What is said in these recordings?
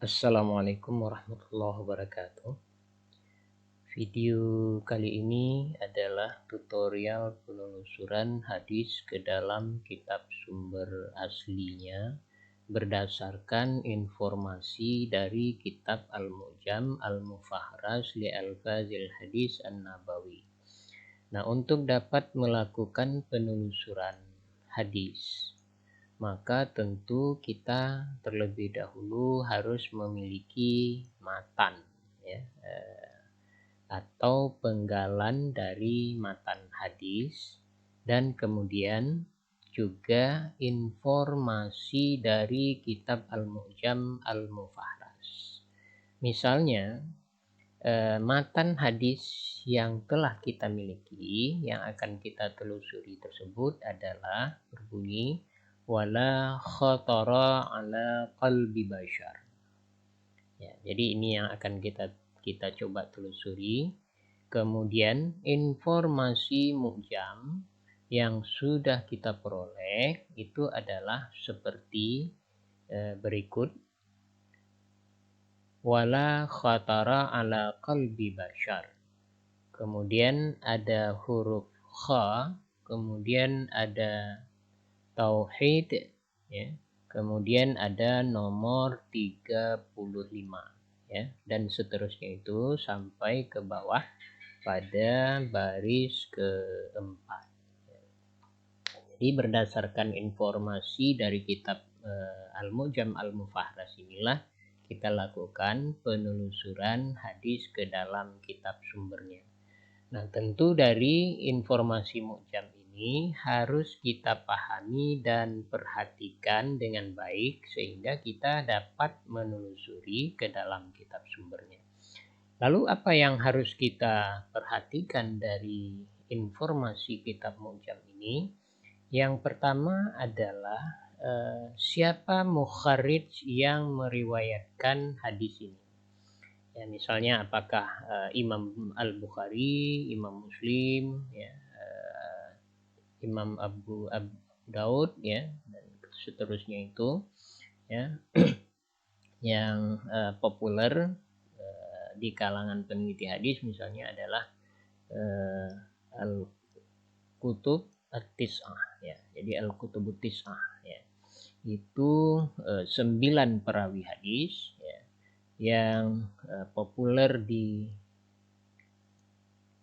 Assalamualaikum warahmatullahi wabarakatuh. Video kali ini adalah tutorial penelusuran hadis ke dalam kitab sumber aslinya berdasarkan informasi dari kitab Al-Mu'jam Al-Mufahras li Alfazil Hadis An-Nabawi. Nah, untuk dapat melakukan penelusuran hadis, maka tentu kita terlebih dahulu harus memiliki matan, ya, atau penggalan dari matan hadis, dan kemudian juga informasi dari kitab Al-Mu'jam Al-Mufahras. Misalnya, matan hadis yang telah kita miliki yang akan kita telusuri tersebut adalah berbunyi wala khatara ala qalbi bashar. Ya, jadi ini yang akan kita coba telusuri. Kemudian informasi mu'jam yang sudah kita peroleh itu adalah seperti berikut. Wala khatara ala qalbi bashar. Kemudian ada huruf kha, kemudian ada tauhid, ya. Kemudian ada nomor 35, ya, dan seterusnya itu sampai ke bawah pada baris keempat. Jadi berdasarkan informasi dari kitab Al-Mu'jam Al-Mufahras inilah kita lakukan penelusuran hadis ke dalam kitab sumbernya. Nah, tentu dari informasi mu'jam ini harus kita pahami dan perhatikan dengan baik sehingga kita dapat menelusuri ke dalam kitab sumbernya. Lalu apa yang harus kita perhatikan dari informasi kitab mu'jam ini? Yang pertama adalah siapa mukharrij yang meriwayatkan hadis ini. Ya, misalnya apakah Imam Al-Bukhari, Imam Muslim, ya, Imam Abu Daud, ya, dan seterusnya itu, ya, yang populer di kalangan peneliti hadis misalnya adalah Al-Kutub At-Tis'ah, ya. Jadi Al-Kutub At-Tis'ah, ya. Itu 9 perawi hadis, ya, yang populer di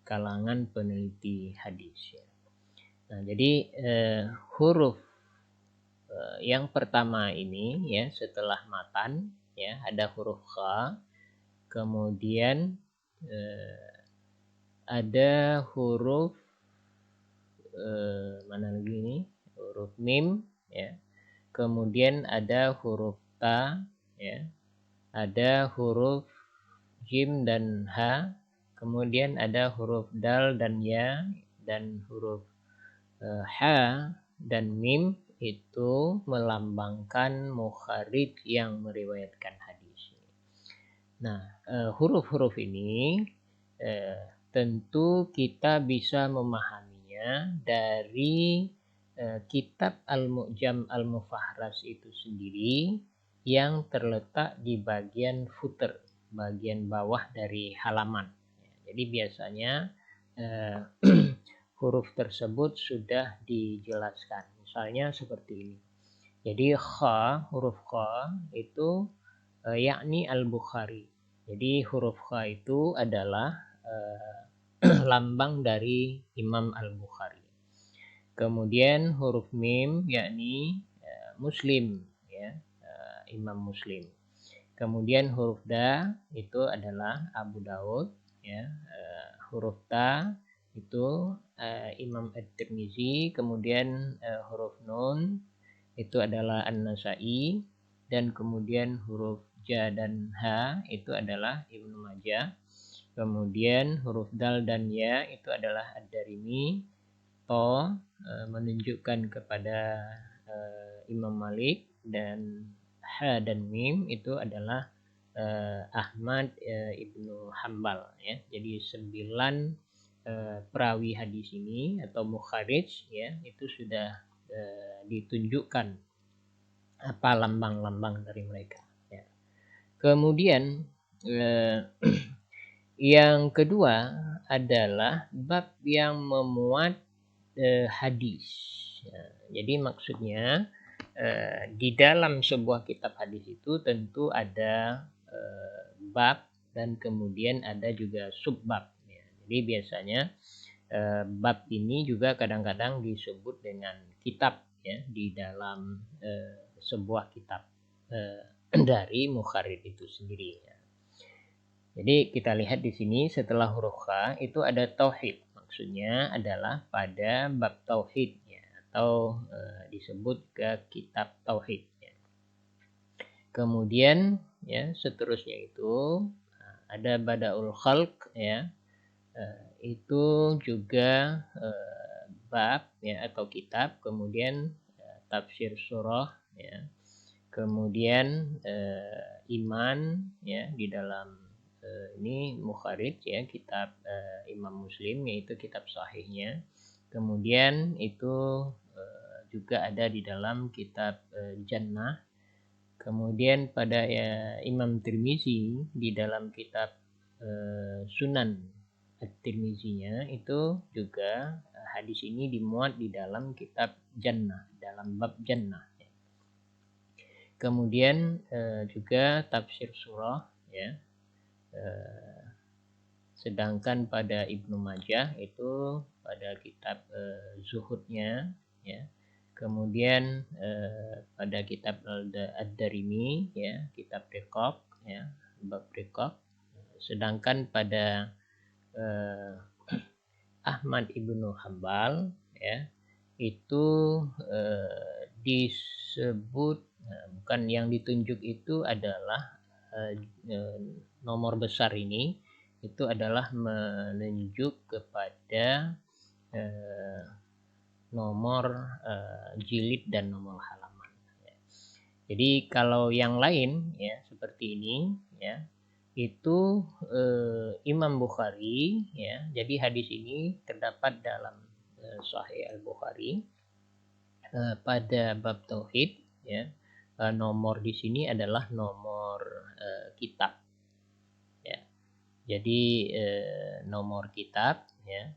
kalangan peneliti hadis, ya. Nah, jadi huruf yang pertama ini, ya, setelah matan, ya, ada huruf kha, kemudian ada huruf mana lagi ini, huruf mim, ya, kemudian ada huruf ta, ya, ada huruf jim dan ha, kemudian ada huruf dal dan ya, dan huruf ha dan mim itu melambangkan mukharrij yang meriwayatkan hadis. Nah, huruf-huruf ini tentu kita bisa memahaminya dari kitab Al-Mu'jam Al-Mufahras itu sendiri yang terletak di bagian footer, bagian bawah dari halaman. Jadi biasanya huruf tersebut sudah dijelaskan. Misalnya seperti ini. Jadi kha, huruf kha itu yakni Al-Bukhari. Jadi huruf kha itu adalah lambang dari Imam Al-Bukhari. Kemudian huruf mim yakni Muslim, ya, Imam Muslim. Kemudian huruf da itu adalah Abu Daud, ya. Huruf ta itu Imam At-Tirmizi. Kemudian huruf nun itu adalah An-Nasa'i, dan kemudian huruf ja dan ha itu adalah Ibnu Majah. Kemudian huruf dal dan ya itu adalah Ad-Darimi. To menunjukkan kepada Imam Malik, dan ha dan mim itu adalah Ahmad Ibnu Hambal, ya. Jadi 9 perawi hadis ini atau mukharrij, ya, itu sudah ditunjukkan apa lambang-lambang dari mereka, ya. Kemudian yang kedua adalah bab yang memuat hadis. Ya, jadi maksudnya di dalam sebuah kitab hadis itu tentu ada bab dan kemudian ada juga subbab. Ya. Jadi biasanya bab ini juga kadang-kadang disebut dengan kitab ya di dalam sebuah kitab dari mukharrir itu sendiri. Ya. Jadi kita lihat di sini setelah huruf Kha itu ada tauhid. Maksudnya adalah pada bab tauhid ya, atau disebut ke kitab tauhid ya. Kemudian ya seterusnya itu ada badaul khalq ya. Itu juga bab ya atau kitab, kemudian tafsir surah ya. Kemudian iman ya di dalam ini mukharrid ya kitab Imam Muslim yaitu kitab sahihnya. Kemudian itu juga ada di dalam kitab Jannah. Kemudian pada Imam Tirmizi di dalam kitab Sunan At-Tirmizinya itu juga hadis ini dimuat di dalam kitab Jannah, dalam bab Jannah. Kemudian juga tafsir surah ya. Sedangkan pada Ibnu Majah itu pada kitab zuhudnya ya. Kemudian pada kitab Ad-Darimi ya, kitab Riqaq ya, bab Riqaq. Sedangkan pada Ahmad Ibnu Hambal ya, itu disebut bukan yang ditunjuk itu adalah nomor besar ini itu adalah menunjuk kepada nomor jilid dan nomor halaman. Jadi kalau yang lain ya seperti ini ya itu Imam Bukhari ya. Jadi hadis ini terdapat dalam Sahih Al-Bukhari pada bab tauhid ya. Nomor di sini adalah nomor kitab ya. Jadi nomor kitab ya.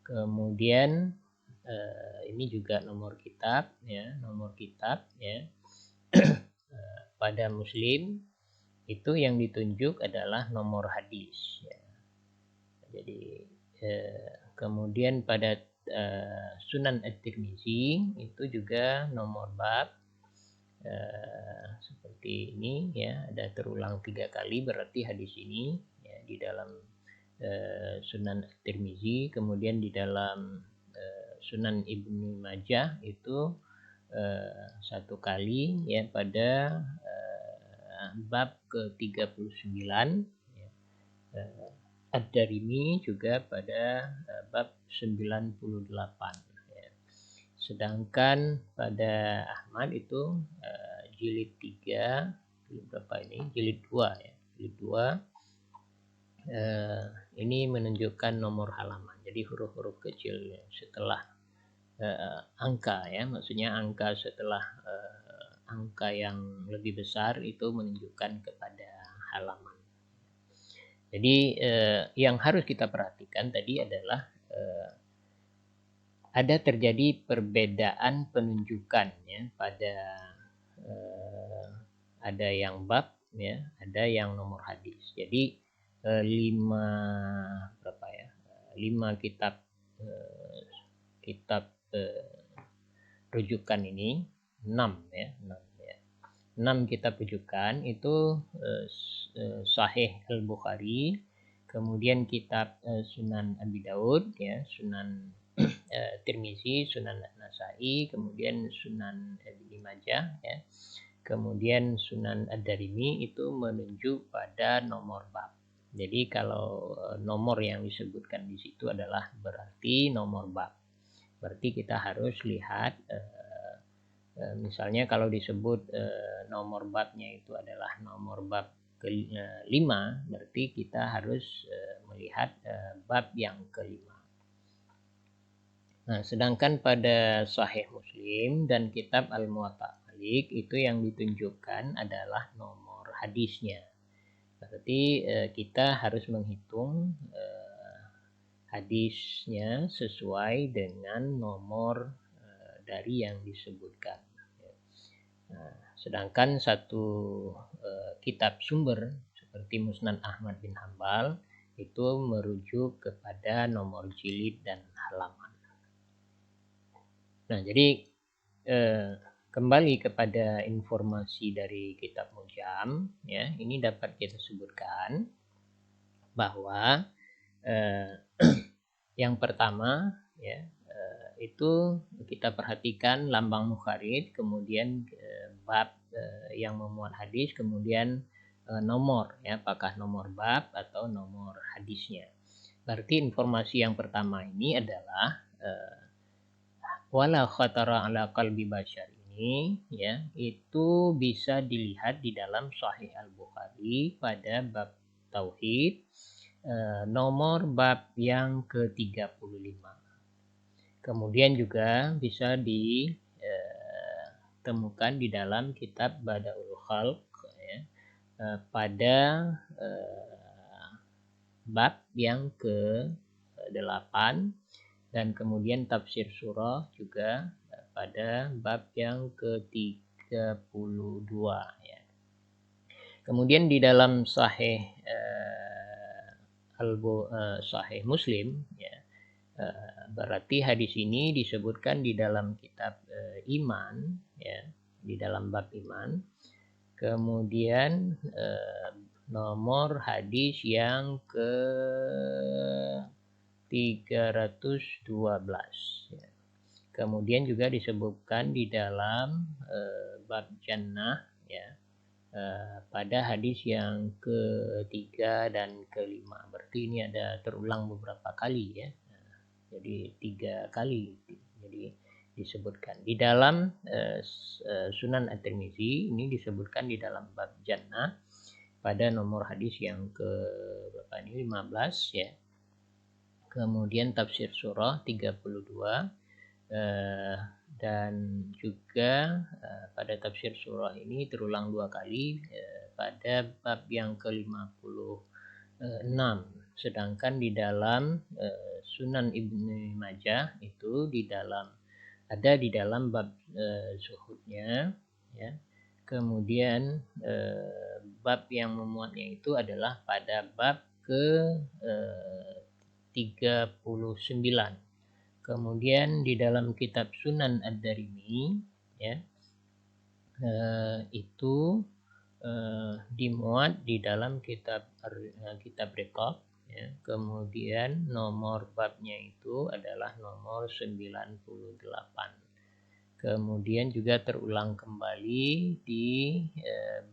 Kemudian ini juga nomor kitab ya, nomor kitab ya. Pada Muslim itu yang ditunjuk adalah nomor hadis ya. Jadi kemudian pada Sunan At-Tirmizi itu juga nomor bab seperti ini ya, ada terulang 3 kali berarti hadis ini ya, di dalam Sunan At-Tirmizi. Kemudian di dalam Sunan Ibnu Majah itu 1 kali ya pada bab ke-39 ya. Ad-Darimi juga pada bab 98 ya. Sedangkan pada Ahmad itu jilid 3 berapa ini? Jilid 2 ya. Jilid 2 ini menunjukkan nomor halaman. Jadi huruf-huruf kecil setelah angka ya, maksudnya angka setelah angka yang lebih besar itu menunjukkan kepada halaman. Jadi yang harus kita perhatikan tadi adalah ada terjadi perbedaan penunjukan ya pada ada yang bab ya, ada yang nomor hadis. Jadi 5 berapa ya? 5 kitab rujukan ini 6 ya, 6 kitab rujukan itu Sahih Al-Bukhari, kemudian kitab Sunan Abi Daud ya, Sunan Tirmizi, Sunan Nasai, kemudian Sunan Ibnu Majah ya. Kemudian Sunan Ad-Darimi itu menunjuk pada nomor bab. Jadi kalau nomor yang disebutkan di situ adalah berarti nomor bab. Berarti kita harus lihat misalnya kalau disebut nomor babnya itu adalah nomor bab ke-5, berarti kita harus melihat bab yang ke-5. Nah, sedangkan pada Sahih Muslim dan kitab Al-Muwatta Malik itu yang ditunjukkan adalah nomor hadisnya. Berarti kita harus menghitung hadisnya sesuai dengan nomor dari yang disebutkan. Nah, sedangkan satu kitab sumber seperti Musnad Ahmad bin Hambal itu merujuk kepada nomor jilid dan halaman. Nah, jadi kembali kepada informasi dari kitab Mujam, ya, ini dapat kita sebutkan bahwa yang pertama, ya, itu kita perhatikan lambang mukharid, kemudian bab yang memuat hadis, kemudian nomor, ya, apakah nomor bab atau nomor hadisnya. Berarti informasi yang pertama ini adalah wala khatara ala qalbi bashar ini, ya, itu bisa dilihat di dalam Sahih Al-Bukhari pada bab tauhid, nomor bab yang ke-35. Kemudian juga bisa ditemukan di dalam kitab Badaul Khalq, ya, pada bab yang ke-8, dan kemudian tafsir surah juga pada bab yang ke-32, ya. Kemudian di dalam Sahih Sahih Muslim, ya, berarti hadis ini disebutkan di dalam kitab iman, ya, di dalam bab iman. Kemudian nomor hadis yang ke 312, ya. Kemudian juga disebutkan di dalam bab jannah, ya, pada hadis yang ketiga dan kelima. Berarti ini ada terulang beberapa kali, ya. Jadi 3 kali jadi disebutkan di dalam Sunan At-Tirmizi. Ini disebutkan di dalam bab jannah pada nomor hadis yang ke berapa ini 15, ya. Kemudian tafsir surah 32, dan juga pada tafsir surah ini terulang 2 kali pada bab yang ke-56. Sedangkan di dalam Sunan Ibnu Majah itu ada di dalam bab zuhudnya, ya. Kemudian bab yang memuatnya itu adalah pada bab ke 39. Kemudian di dalam kitab Sunan Ad-Darimi, ya, itu dimuat di dalam kitab Riqaq, ya. Kemudian nomor babnya itu adalah nomor 98. Kemudian juga terulang kembali di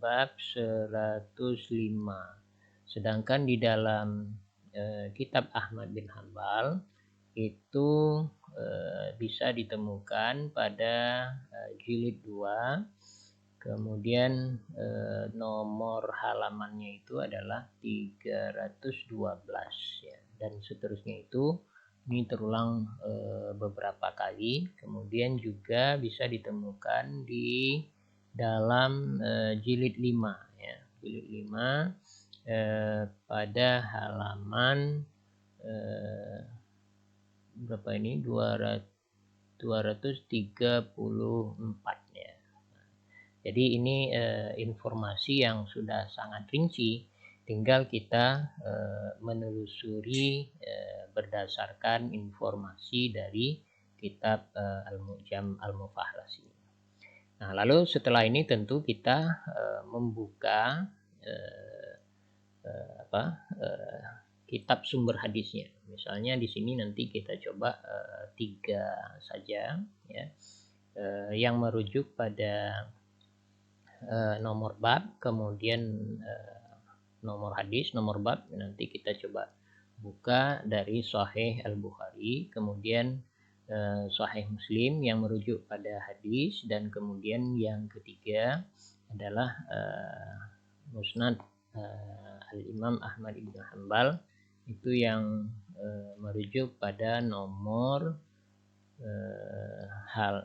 bab 105. Sedangkan di dalam kitab Ahmad bin Hambal itu bisa ditemukan pada jilid 2. Kemudian nomor halamannya itu adalah 312, ya, dan seterusnya itu. Ini terulang beberapa kali. Kemudian juga bisa ditemukan di dalam jilid 5, ya. Jilid 5 pada halaman berapa ini 234, ya. Jadi ini informasi yang sudah sangat rinci, tinggal kita menelusuri berdasarkan informasi dari kitab Al-Mu'jam Al-Mufahras ini. Nah, lalu setelah ini tentu kita membuka kitab sumber hadisnya. Misalnya di sini nanti kita coba 3 saja, ya, yang merujuk pada nomor bab, kemudian nomor hadis, nomor bab. Nanti kita coba buka dari Sahih Al-Bukhari, kemudian Sahih Muslim yang merujuk pada hadis, dan kemudian yang ketiga adalah Musnad Al-Imam Ahmad bin Hanbal, itu yang merujuk pada nomor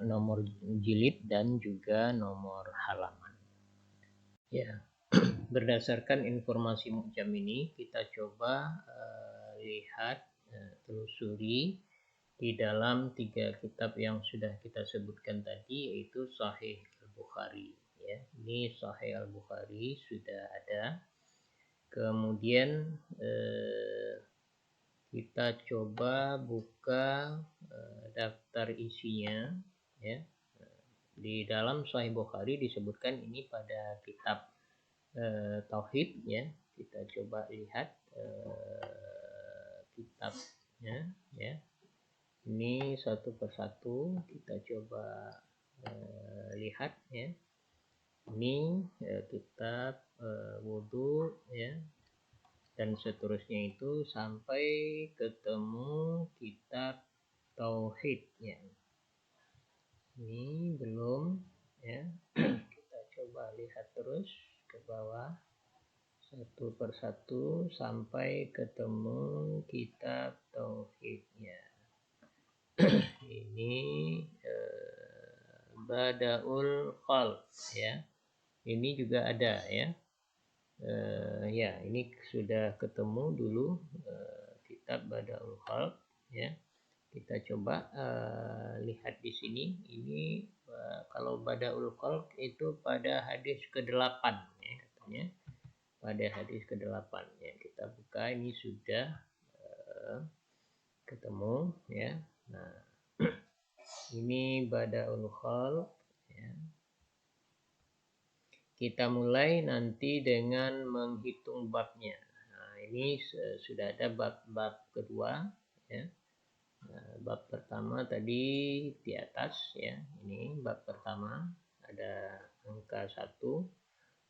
nomor jilid dan juga nomor halaman, ya. berdasarkan informasi mu'jam ini kita coba lihat, telusuri di dalam 3 kitab yang sudah kita sebutkan tadi, yaitu Sahih Al-Bukhari ya. Ini Sahih Al-Bukhari sudah ada. Kemudian kita coba buka daftar isinya ya. Di dalam Sahih Bukhari disebutkan ini pada kitab tauhid ya. Kita coba lihat kitabnya ya. Ini satu persatu kita coba lihat ya. Ini kitab wudhu ya, dan seterusnya itu sampai ketemu kitab tauhid ya. Ini belum ya. Kita coba lihat terus ke bawah satu persatu sampai ketemu kitab tauhidnya. Ini Badaul Khalq ya. Ini juga ada ya. Ya, ini sudah ketemu dulu kitab Badaul Khalq ya. Kita coba lihat di sini. Ini kalau Badaul Khalq itu pada hadis ke-8 ya katanya. Pada hadis ke-8 ya. Kita buka, ini sudah ketemu ya. Nah, ini Badaul Khalq ya. Kita mulai nanti dengan menghitung babnya. Nah, ini sudah ada bab kedua ya. Nah, bab pertama tadi di atas ya. Ini bab pertama ada angka 1.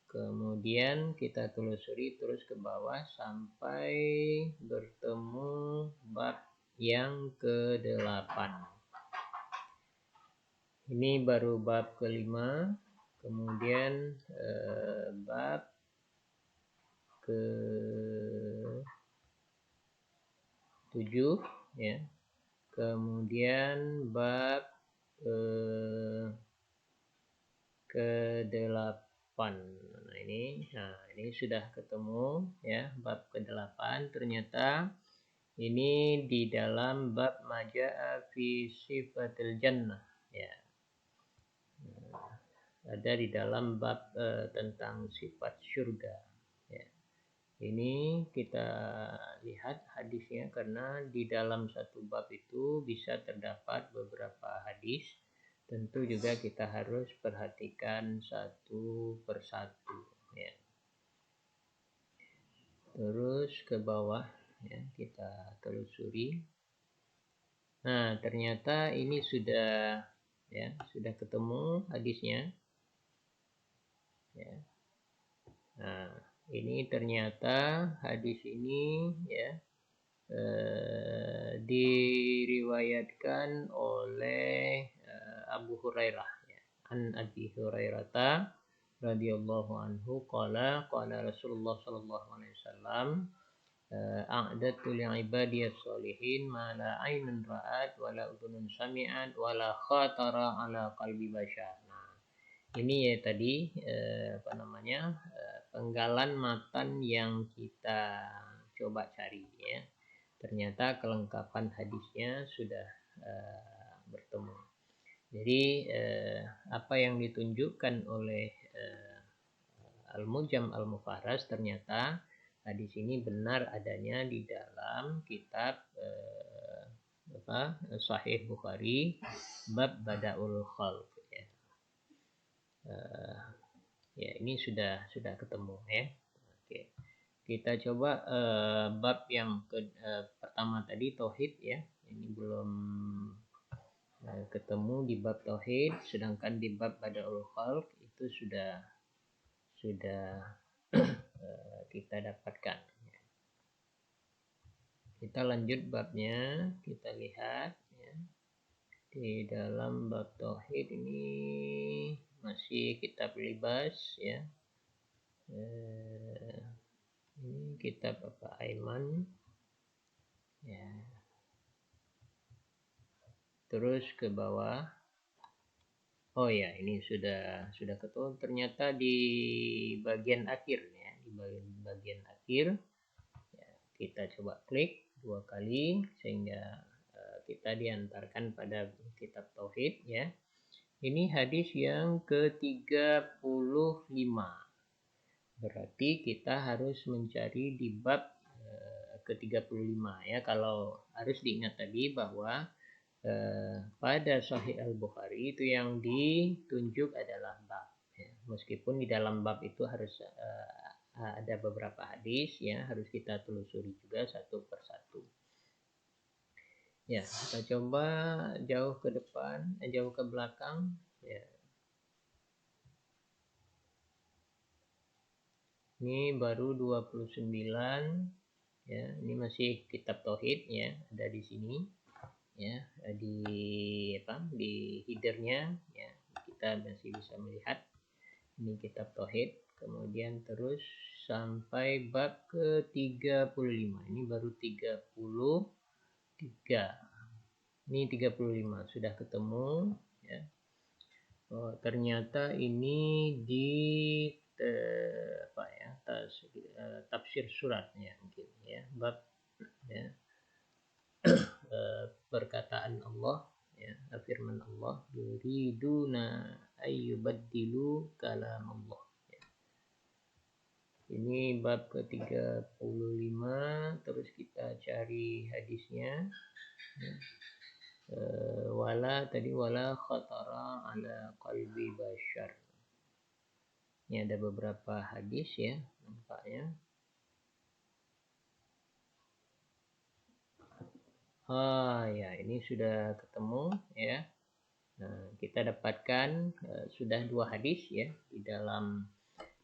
Kemudian kita telusuri terus ke bawah sampai bertemu bab yang ke-8. Ini baru bab ke-5. Kemudian bab ke-7 ya. Kemudian bab ke-8. Nah, ini sudah ketemu ya, bab ke-8. Ternyata ini di dalam bab maja'a fi sifatil jannah ya. Ada di dalam bab tentang sifat surga ya. Ini kita lihat hadisnya, karena di dalam satu bab itu bisa terdapat beberapa hadis. Tentu juga kita harus perhatikan satu persatu ya. Terus ke bawah ya, kita telusuri. Nah, ternyata ini sudah ketemu hadisnya ya. Nah, ini ternyata hadis ini ya diriwayatkan oleh Abu Hurairah ya. An Abi Hurairah radhiyallahu anhu qala Rasulullah sallallahu alaihi wasallam a'dadtu li'ibadiyas sholihin ma la aynun ra'at wa la udhunun sami'at wa la khatara ala qalbi bashar. Nah, ini ya tadi penggalan matan yang kita coba cari ya. Ternyata kelengkapan hadisnya sudah bertemu. Jadi apa yang ditunjukkan oleh Al-Mu'jam Al-Mufaras, ternyata hadis ini benar adanya di dalam kitab Sahih Bukhari bab Badaul Khalq ya. Ya, ini sudah ketemu ya. Oke. Kita coba bab yang pertama tadi tauhid ya. Ini belum ketemu di bab tauhid, sedangkan di bab Badaul Khalq itu sudah kita dapatkan. Kita lanjut babnya, kita lihat ya. Di dalam bab tauhid ini masih kitab libas ya. Ini kitab Bapak Aiman ya. Terus ke bawah. Oh ya, ini sudah ketemu. Ternyata di bagian akhir ya. di bagian akhir. Ya, kita coba klik 2 kali sehingga kita diantarkan pada kitab tauhid ya. Ini hadis yang ke-35. Berarti kita harus mencari di bab ke-35 ya. Kalau harus diingat tadi bahwa pada Sahih Al-Bukhari itu yang ditunjuk adalah bab ya. Meskipun di dalam bab itu harus ada beberapa hadis ya, harus kita telusuri juga satu persatu. Ya, kita coba jauh ke depan, jauh ke belakang ya. Ini baru 29 ya, ini masih kitab tauhid ya, ada di sini ya, di headernya ya, kita masih bisa melihat ini kitab tauhid. Kemudian terus sampai bab ke-35, ini baru 33. Ini 35 sudah ketemu ya. Oh, ternyata ini di tafsir suratnya mungkin ya, bab ya, perkataan Allah ya, firman Allah, yuriduna ayyubaddilu kalam Allah ya. Ini bab ke-35, terus kita cari hadisnya ya. Wala khatara ala qalbi bashar. Ini ada beberapa hadis ya nampaknya. Ya, ini sudah ketemu ya. Nah, kita dapatkan sudah 2 hadis ya di dalam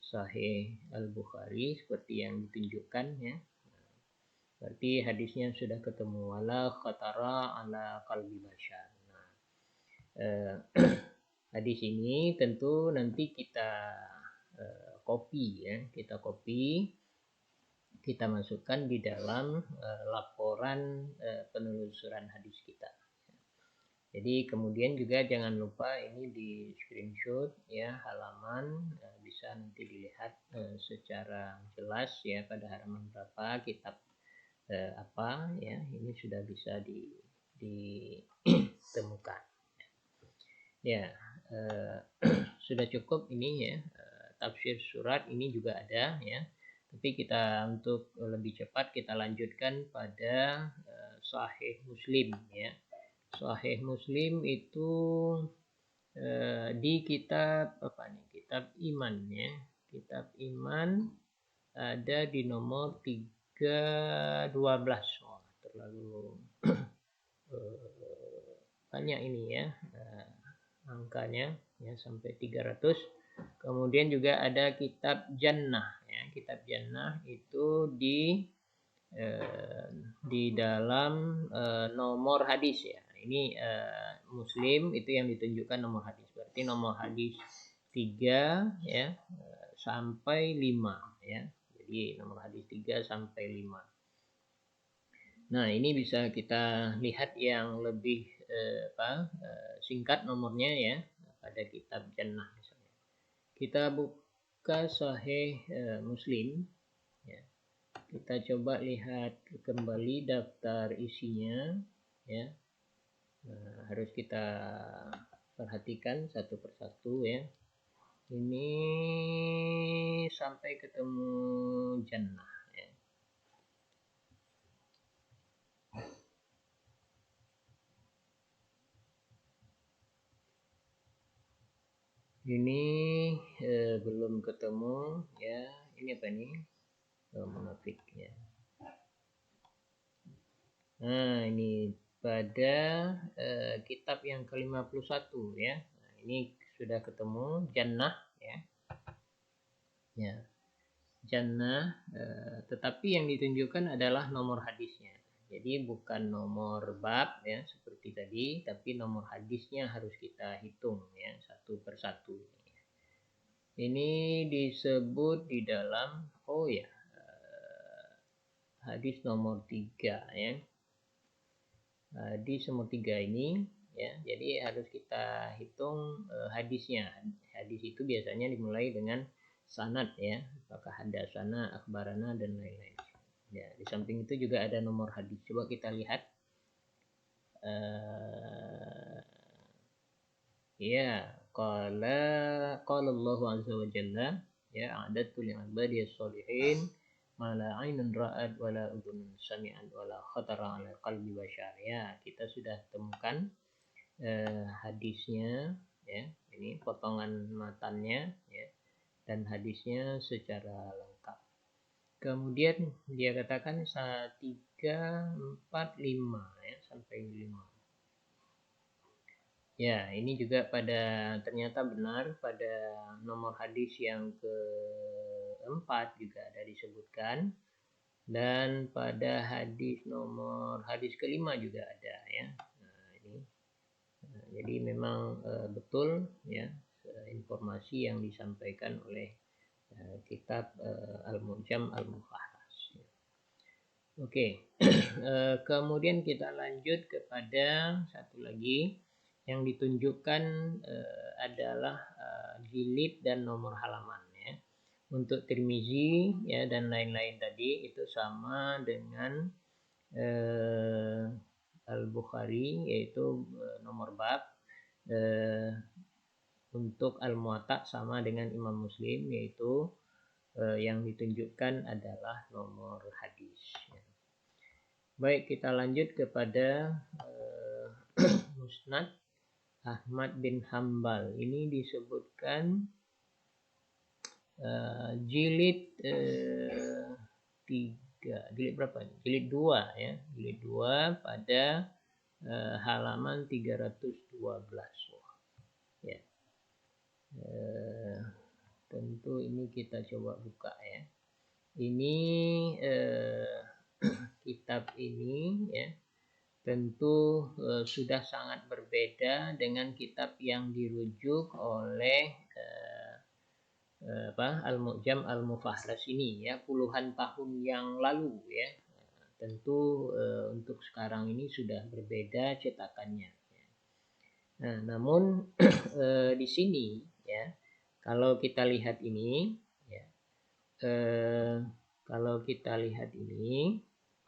Sahih Al-Bukhari seperti yang ditunjukkan ya. Berarti hadisnya sudah ketemu, wala khatara ala qalbi bashar. Nah, hadis ini tentu nanti kita copy ya, kita masukkan di dalam laporan penelusuran hadis kita. Jadi kemudian juga jangan lupa ini di screenshot ya halaman, bisa nanti dilihat secara jelas ya pada halaman berapa kitab apa ya, ini sudah bisa ditemukan ya. Sudah cukup ini ya, tafsir surat ini juga ada ya, tapi kita untuk lebih cepat kita lanjutkan pada Sahih Muslim ya. Sahih Muslim itu di kitab apa nih, kitab iman ya, kitab iman ada di nomor 312. Terlalu banyak ini ya angkanya ya, sampai 300. Kemudian juga ada kitab Jannah ya, kitab Jannah itu di dalam nomor hadis ya. Ini Muslim itu yang ditunjukkan nomor hadis, berarti nomor hadis 3 ya sampai 5 ya. Jadi nomor hadis 3 sampai 5. Nah, ini bisa kita lihat yang lebih singkat nomornya ya pada kitab Jannah misalnya. Kita buka Sahih Muslim ya. Kita coba lihat kembali daftar isinya ya. Nah, harus kita perhatikan satu persatu ya. Ini sampai ketemu Jannah ya. Ini belum ketemu ya. Ini apa nih? Munafik ya. Nah, ini pada kitab yang ke-51 ya. Nah, ini sudah ketemu Jannah ya. Ya. Jannah, tetapi yang ditunjukkan adalah nomor hadisnya. Jadi bukan nomor bab ya seperti tadi, tapi nomor hadisnya harus kita hitung ya satu persatu. Ini disebut di dalam hadis nomor 3 ya. Hadis nomor 3 ini ya, jadi harus kita hitung hadisnya. Hadis itu biasanya dimulai dengan sanad ya, apakah hadasana, akhbarana dan lain-lain. Ya, di samping itu juga ada nomor hadis. Coba kita lihat. Ya, qala Allahu azza wa jalla, ya, a'dadtu lil ibadi sholihin ma la 'ainun ra'at wa la udhunun sami'at wa la khatara 'ala qalbi bashar. Ya, kita sudah temukan hadisnya ya. Ini potongan matannya ya, dan hadisnya secara lengkap. Kemudian dia katakan 3, 4, 5 ya, sampai 5. Ya, ini juga ternyata benar pada nomor hadis yang keempat juga ada disebutkan, dan pada hadis kelima juga ada ya. Jadi memang betul ya informasi yang disampaikan oleh kitab Al-Mu'jam Al-Mufahras. Oke. Kemudian kita lanjut kepada satu lagi yang ditunjukkan adalah jilid dan nomor halaman ya. Untuk Tirmizi ya dan lain-lain tadi itu sama dengan Al-Bukhari, yaitu nomor bab. Untuk Al-Muwatta sama dengan Imam Muslim, yaitu yang ditunjukkan adalah nomor hadis. Baik, kita lanjut kepada Musnad Ahmad bin Hambal. Ini disebutkan jilid 3, jilid berapa? Jilid 2 ya, jilid 2 pada halaman 312. Ya. Tentu ini kita coba buka ya. Ini kitab ini ya tentu sudah sangat berbeda dengan kitab yang dirujuk oleh Al-Mu'jam Al-Mufahras ini ya, puluhan tahun yang lalu ya. Tentu untuk sekarang ini sudah berbeda cetakannya. Nah, namun di sini ya, kalau kita lihat ini ya, kalau kita lihat ini,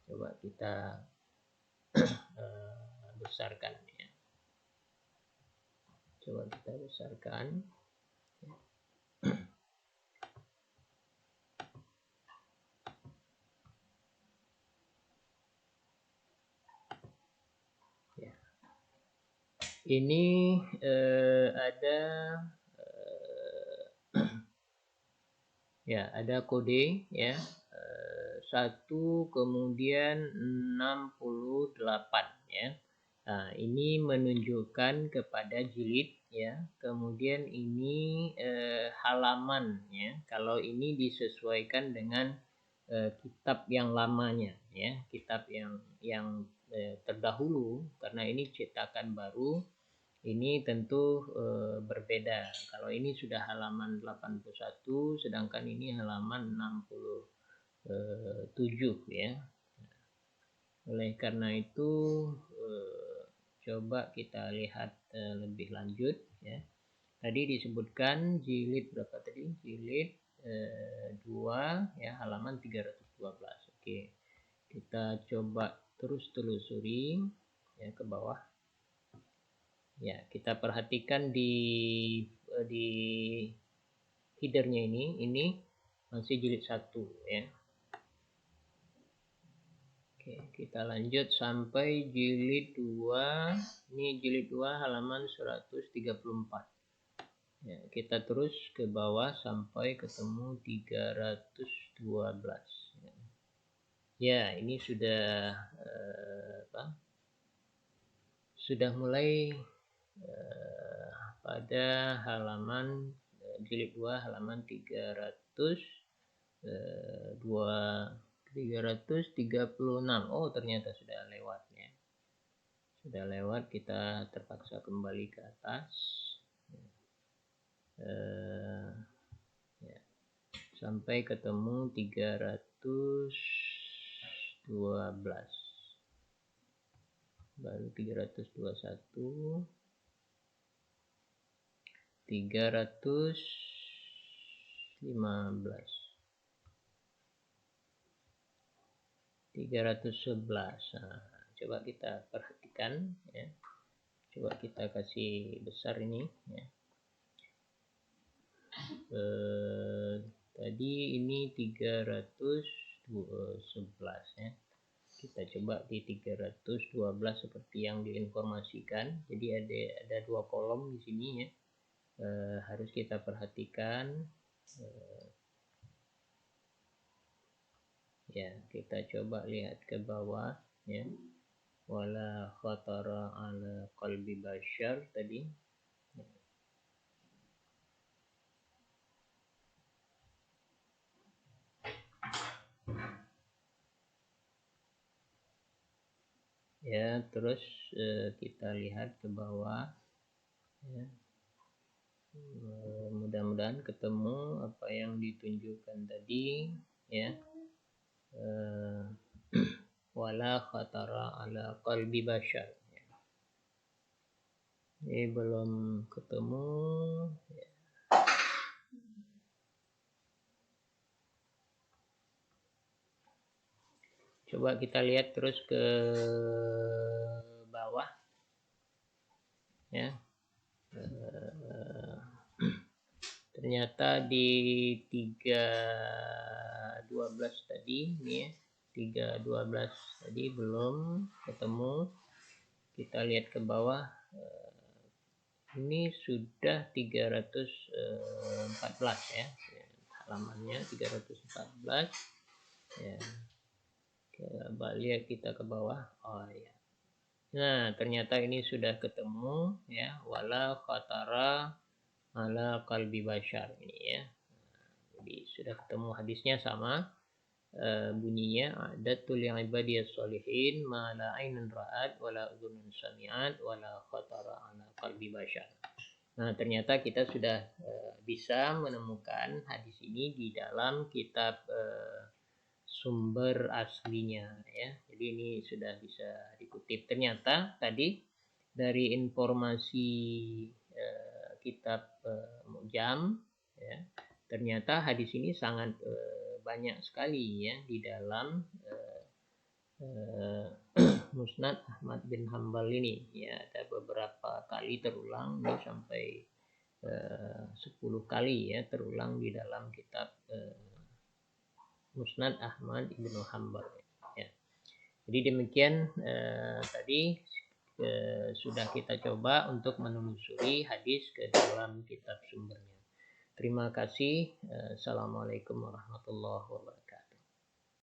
coba kita besarkan ya. Coba kita besarkan. Ya. Ini ada ya, ada kode ya. 1 kemudian 68 ya. Nah, ini menunjukkan kepada jilid ya. Kemudian ini halaman ya. Kalau ini disesuaikan dengan kitab yang lamanya ya, kitab yang terdahulu, karena ini cetakan baru. Ini tentu berbeda. Kalau ini sudah halaman 81, sedangkan ini halaman 67 ya. Oleh karena itu coba kita lihat lebih lanjut ya. Tadi disebutkan jilid berapa tadi? Jilid 2 ya, halaman 312. Oke. Kita coba terus telusuri ya ke bawah. Ya, kita perhatikan di headernya ini masih jilid 1 ya. Oke, kita lanjut sampai jilid 2. Ini jilid 2 halaman 134. Ya, kita terus ke bawah sampai ketemu 312. Ya, ini sudah sudah mulai pada halaman jilid 2 halaman 336. Oh, ternyata sudah lewat ya. Sudah lewat, kita terpaksa kembali ke atas. Ya, sampai ketemu 312. Baru 321, 385, 311. Nah, coba kita perhatikan ya. Coba kita kasih besar ini ya. Tadi ini 311 ya. Kita coba di 312 seperti yang diinformasikan. Jadi ada 2 kolom di sini ya. Harus kita perhatikan. Ya, kita coba lihat ke bawah ya. Wala khatara ala qalbi bashar tadi. Ya, terus kita lihat ke bawah ya. Mudah-mudahan ketemu apa yang ditunjukkan tadi ya. Wala khatara ala qalbi bashar. Ini belum ketemu ya. Coba kita lihat terus ke bawah ya. Ternyata di 312 tadi ini ya, 312 tadi belum ketemu. Kita lihat ke bawah, ini sudah 314 ya, halamannya 314 ya. Coba lihat kita ke bawah. Oh ya. Nah, ternyata ini sudah ketemu ya, wala khatara ala qalbi bashar ini ya. Jadi sudah ketemu hadisnya sama bunyinya, adatul ibadiyas sholihin ma la ainun ra'at wala udhunun sami'at wala khatara ala qalbi bashar. Nah, ternyata kita sudah bisa menemukan hadis ini di dalam kitab sumber aslinya ya. Jadi ini sudah bisa dikutip. Ternyata tadi dari informasi kitab Mu'jam ya, ternyata hadis ini sangat banyak sekali ya di dalam Musnad Ahmad bin Hambal ini ya. Ada beberapa kali terulang nih, sampai 10 kali ya terulang di dalam kitab Musnad Ahmad ibnu Hambal ya. Jadi demikian tadi sudah kita coba untuk menelusuri hadis ke dalam kitab sumbernya. Terima kasih. Assalamualaikum warahmatullahi wabarakatuh.